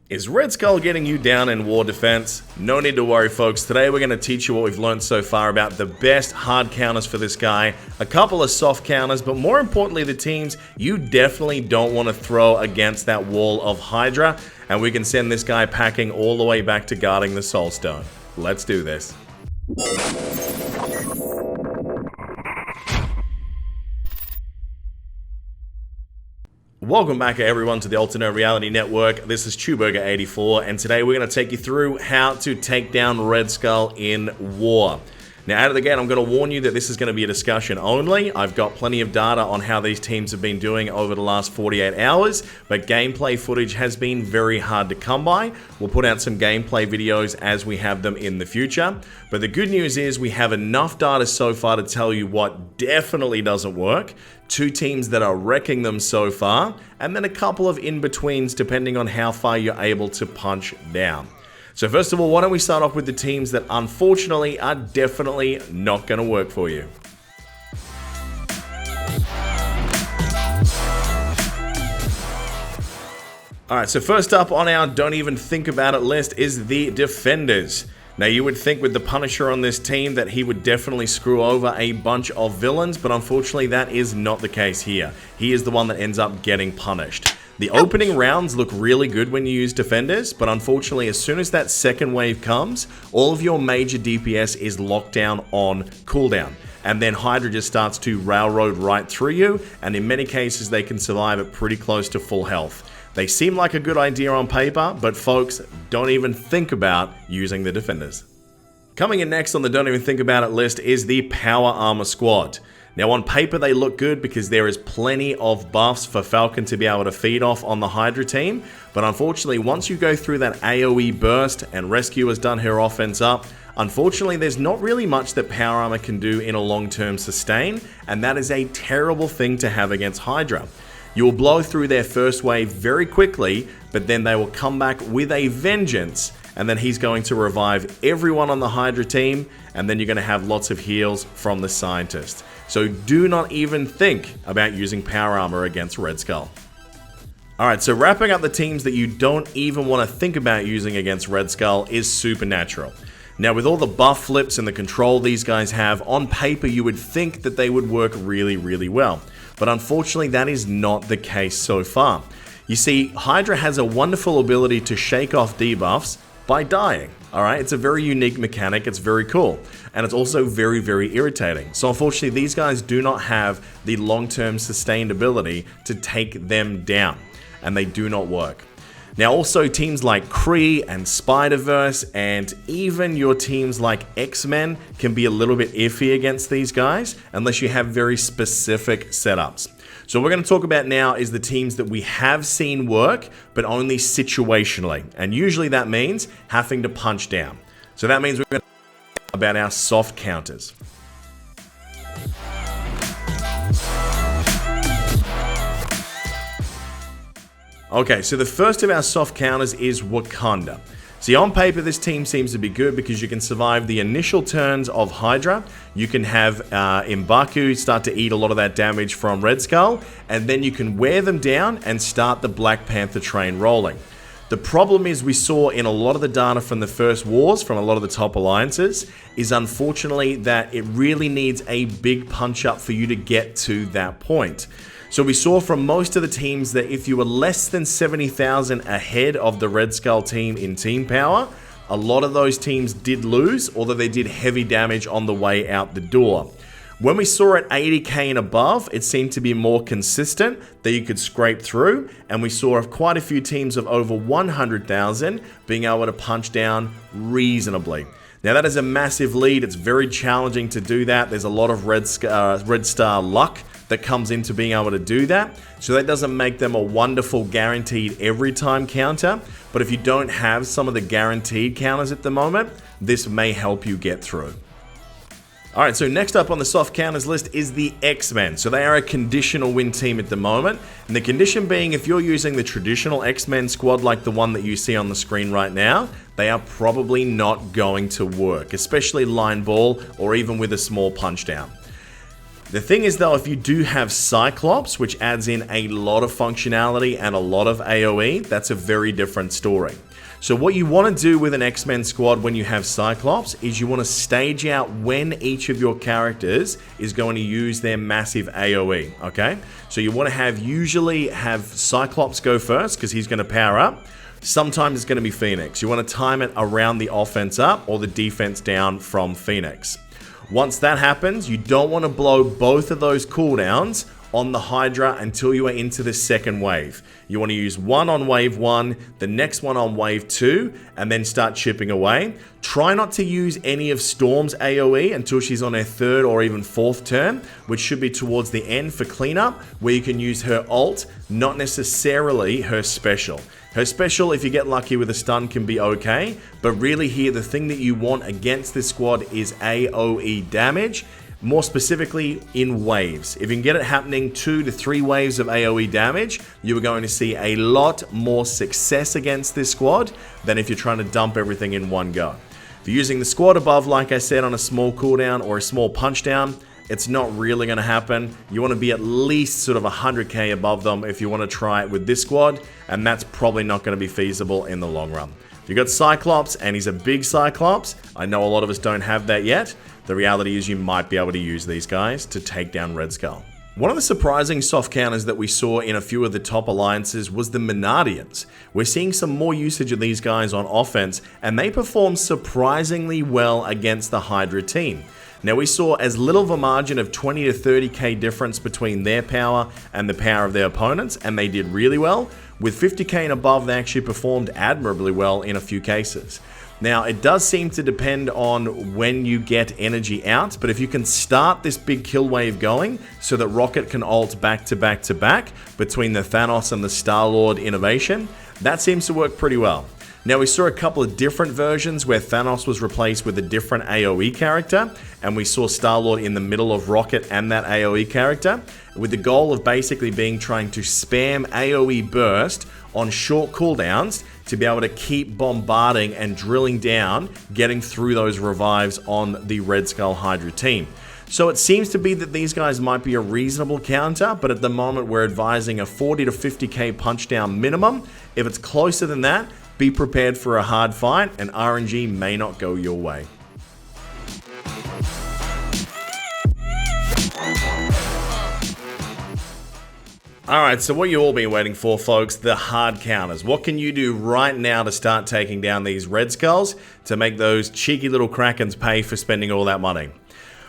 Is Red Skull getting you down in war defense? No need to worry, folks. Today we're going to teach you what we've learned so far about the best hard counters for this guy, a couple of soft counters, but more importantly the teams you definitely don't want to throw against that wall of Hydra, and we can send this guy packing all the way back to guarding the Soul Stone. Let's do this. Welcome back everyone to the Alternate Reality Network. This is Chewburger84, and today we're going to take you through how to take down Red Skull in war. Now, out of the gate, I'm going to warn you that this is going to be a discussion only. I've got plenty of data on how these teams have been doing over the last 48 hours, but gameplay footage has been very hard to come by. We'll put out some gameplay videos as we have them in the future. But the good news is we have enough data so far to tell you what definitely doesn't work, two teams that are wrecking them so far, and then a couple of in-betweens depending on how far you're able to punch down. So first of all, why don't we start off with the teams that unfortunately are definitely not going to work for you. Alright, so first up on our don't even think about it list is the Defenders. Now you would think with the Punisher on this team that he would definitely screw over a bunch of villains, but unfortunately that is not the case here. He is the one that ends up getting punished. The opening rounds look really good when you use Defenders, but unfortunately as soon as that second wave comes, all of your major DPS is locked down on cooldown. And then Hydra just starts to railroad right through you, and in many cases they can survive at pretty close to full health. They seem like a good idea on paper, but folks, don't even think about using the Defenders. Coming in next on the don't even think about it list is the Power Armor Squad. Now on paper they look good because there is plenty of buffs for Falcon to be able to feed off on the Hydra team, but unfortunately once you go through that AoE burst and Rescue has done her offense up, unfortunately there's not really much that Power Armor can do in a long-term sustain, and that is a terrible thing to have against Hydra. You will blow through their first wave very quickly, but then they will come back with a vengeance, and then he's going to revive everyone on the Hydra team, and then you're going to have lots of heals from the Scientist. So do not even think about using Power Armor against Red Skull. Alright, so wrapping up the teams that you don't even want to think about using against Red Skull is Supernatural. Now with all the buff flips and the control these guys have, on paper you would think that they would work really, really well. But unfortunately that is not the case so far. You see, Hydra has a wonderful ability to shake off debuffs by dying. Alright, it's a very unique mechanic, it's very cool. And it's also very, very irritating. So unfortunately these guys do not have the long-term sustained ability to take them down. And they do not work. Now also teams like Kree and Spider-Verse and even your teams like X-Men can be a little bit iffy against these guys unless you have very specific setups. So what we're going to talk about now is the teams that we have seen work, but only situationally. And usually that means having to punch down. So that means we're going to talk about our soft counters. Okay, so the first of our soft counters is Wakanda. See, on paper this team seems to be good because you can survive the initial turns of Hydra. You can have M'Baku start to eat a lot of that damage from Red Skull, and then you can wear them down and start the Black Panther train rolling. The problem is we saw in a lot of the data from the first wars, from a lot of the top alliances, is unfortunately that it really needs a big punch up for you to get to that point. So we saw from most of the teams that if you were less than 70,000 ahead of the Red Skull team in team power, a lot of those teams did lose, although they did heavy damage on the way out the door. When we saw at 80k and above, it seemed to be more consistent that you could scrape through, and we saw quite a few teams of over 100,000 being able to punch down reasonably. Now that is a massive lead, it's very challenging to do that, there's a lot of Red Star luck that comes into being able to do that. So that doesn't make them a wonderful guaranteed every time counter, but if you don't have some of the guaranteed counters at the moment, this may help you get through. Alright, so next up on the soft counters list is the X-Men. So they are a conditional win team at the moment, and the condition being if you're using the traditional X-Men squad like the one that you see on the screen right now, they are probably not going to work, especially line ball or even with a small punch down. The thing is though, if you do have Cyclops, which adds in a lot of functionality and a lot of AoE, that's a very different story. So what you want to do with an X-Men squad when you have Cyclops is you want to stage out when each of your characters is going to use their massive AoE, okay? So you want to usually have Cyclops go first because he's going to power up. Sometimes it's going to be Phoenix. You want to time it around the offense up or the defense down from Phoenix. Once that happens, you don't want to blow both of those cooldowns on the Hydra until you are into the second wave. You want to use one on wave 1, the next one on wave 2, and then start chipping away. Try not to use any of Storm's AoE until she's on her 3rd or even 4th turn, which should be towards the end for cleanup, where you can use her ult, not necessarily her special. Her special, if you get lucky with a stun, can be okay, but really here, the thing that you want against this squad is AoE damage, more specifically in waves. If you can get it happening 2 to 3 waves of AoE damage, you are going to see a lot more success against this squad than if you're trying to dump everything in one go. If you're using the squad above, like I said, on a small cooldown or a small punch down, it's not really going to happen. You want to be at least sort of 100k above them if you want to try it with this squad, and that's probably not going to be feasible in the long run. If you've got Cyclops, and he's a big Cyclops, I know a lot of us don't have that yet, the reality is you might be able to use these guys to take down Red Skull. One of the surprising soft counters that we saw in a few of the top alliances was the Menardians. We're seeing some more usage of these guys on offense, and they perform surprisingly well against the Hydra team. Now we saw as little of a margin of 20 to 30k difference between their power and the power of their opponents, and they did really well. With 50k and above, they actually performed admirably well in a few cases. Now, it does seem to depend on when you get energy out, but if you can start this big kill wave going so that Rocket can ult back to back to back between the Thanos and the Star-Lord innovation, that seems to work pretty well. Now, we saw a couple of different versions where Thanos was replaced with a different AoE character, and we saw Star-Lord in the middle of Rocket and that AoE character, with the goal of basically trying to spam AoE burst on short cooldowns to be able to keep bombarding and drilling down, getting through those revives on the Red Skull Hydra team. So it seems to be that these guys might be a reasonable counter, but at the moment we're advising a 40 to 50k punch down minimum. If it's closer than that, be prepared for a hard fight, and RNG may not go your way. Alright, so what you all been waiting for, folks, the hard counters. What can you do right now to start taking down these Red Skulls to make those cheeky little Krakens pay for spending all that money?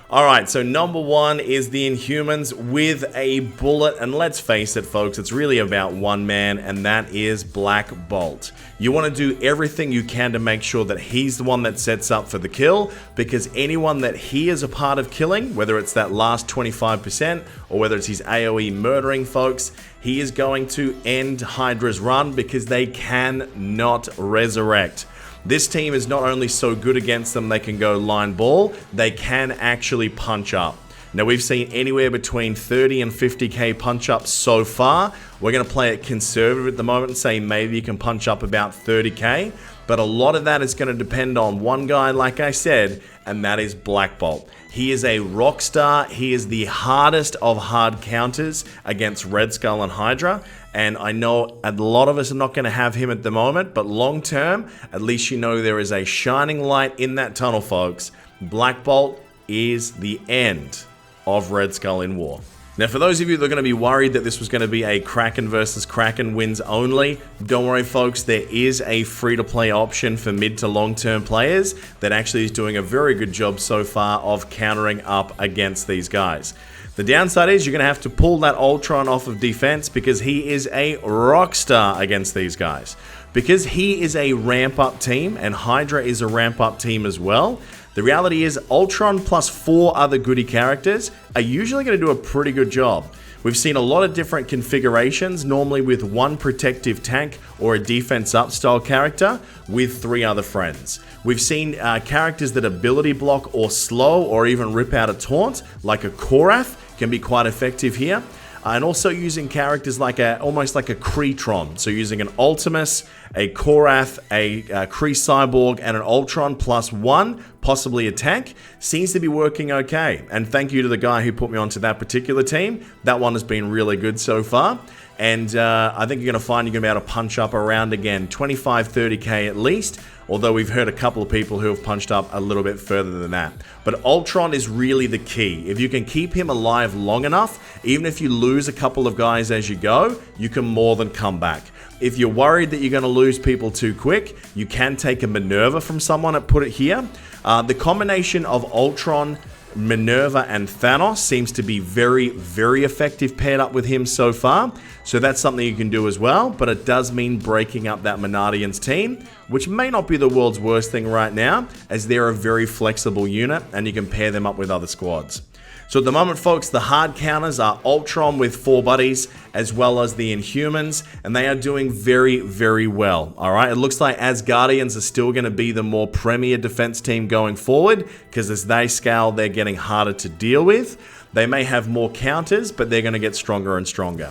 Alright, so number 1 is the Inhumans with a bullet, and let's face it, folks, it's really about one man, and that is Black Bolt. You want to do everything you can to make sure that he's the one that sets up for the kill, because anyone that he is a part of killing, whether it's that last 25% or whether it's his AoE murdering folks, he is going to end Hydra's run because they cannot resurrect. This team is not only so good against them, they can go line ball, they can actually punch up. Now we've seen anywhere between 30 and 50k punch ups so far. We're going to play it conservative at the moment and say maybe you can punch up about 30k, but a lot of that is going to depend on one guy, like I said, and that is Black Bolt. He is a rock star. He is the hardest of hard counters against Red Skull and Hydra. And I know a lot of us are not going to have him at the moment, but long term, at least you know there is a shining light in that tunnel, folks. Black Bolt is the end of Red Skull in War. Now, for those of you that are going to be worried that this was going to be a Kraken versus Kraken wins only, don't worry, folks. There is a free-to-play option for mid to long-term players that actually is doing a very good job so far of countering up against these guys. The downside is you're going to have to pull that Ultron off of defense because he is a rock star against these guys. Because he is a ramp-up team and Hydra is a ramp-up team as well, the reality is Ultron plus 4 other goody characters are usually going to do a pretty good job. We've seen a lot of different configurations, normally with one protective tank or a defense up style character with 3 other friends. We've seen characters that ability block or slow or even rip out a taunt, like a Korath, can be quite effective here. And also using characters like almost like a Kreetron. So using an Ultimus, a Korath, a Kree Cyborg, and an Ultron plus 1, possibly a tank, seems to be working okay. And thank you to the guy who put me onto that particular team. That one has been really good so far. And I think you're going to find you're going to be able to punch up around again 25, 30k at least. Although we've heard a couple of people who have punched up a little bit further than that. But Ultron is really the key. If you can keep him alive long enough, even if you lose a couple of guys as you go, you can more than come back. If you're worried that you're going to lose people too quick, you can take a Minerva from someone and put it here. The combination of Ultron, Minerva, and Thanos seems to be very, very effective paired up with him so far. So that's something you can do as well, but it does mean breaking up that Menardians team, which may not be the world's worst thing right now, as they're a very flexible unit and you can pair them up with other squads. So at the moment, folks, the hard counters are Ultron with 4 buddies, as well as the Inhumans, and they are doing very, very well. All right, it looks like Asgardians are still going to be the more premier defense team going forward, because as they scale, they're getting harder to deal with. They may have more counters, but they're going to get stronger and stronger.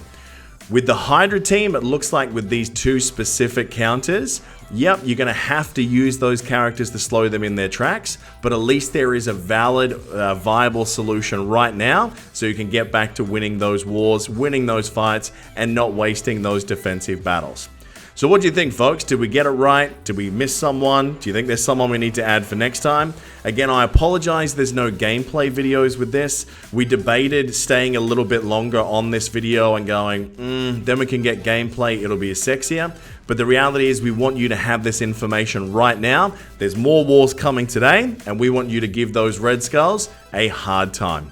With the Hydra team, it looks like with these 2 specific counters, yep, you're going to have to use those characters to slow them in their tracks, but at least there is a valid, viable solution right now, so you can get back to winning those wars, winning those fights, and not wasting those defensive battles. So what do you think, folks? Did we get it right? Did we miss someone? Do you think there's someone we need to add for next time? Again, I apologize there's no gameplay videos with this. We debated staying a little bit longer on this video and going, then we can get gameplay, it'll be sexier. But the reality is we want you to have this information right now. There's more wars coming today, and we want you to give those Red Skulls a hard time.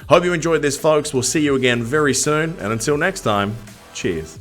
Hope you enjoyed this, folks. We'll see you again very soon, and until next time, cheers.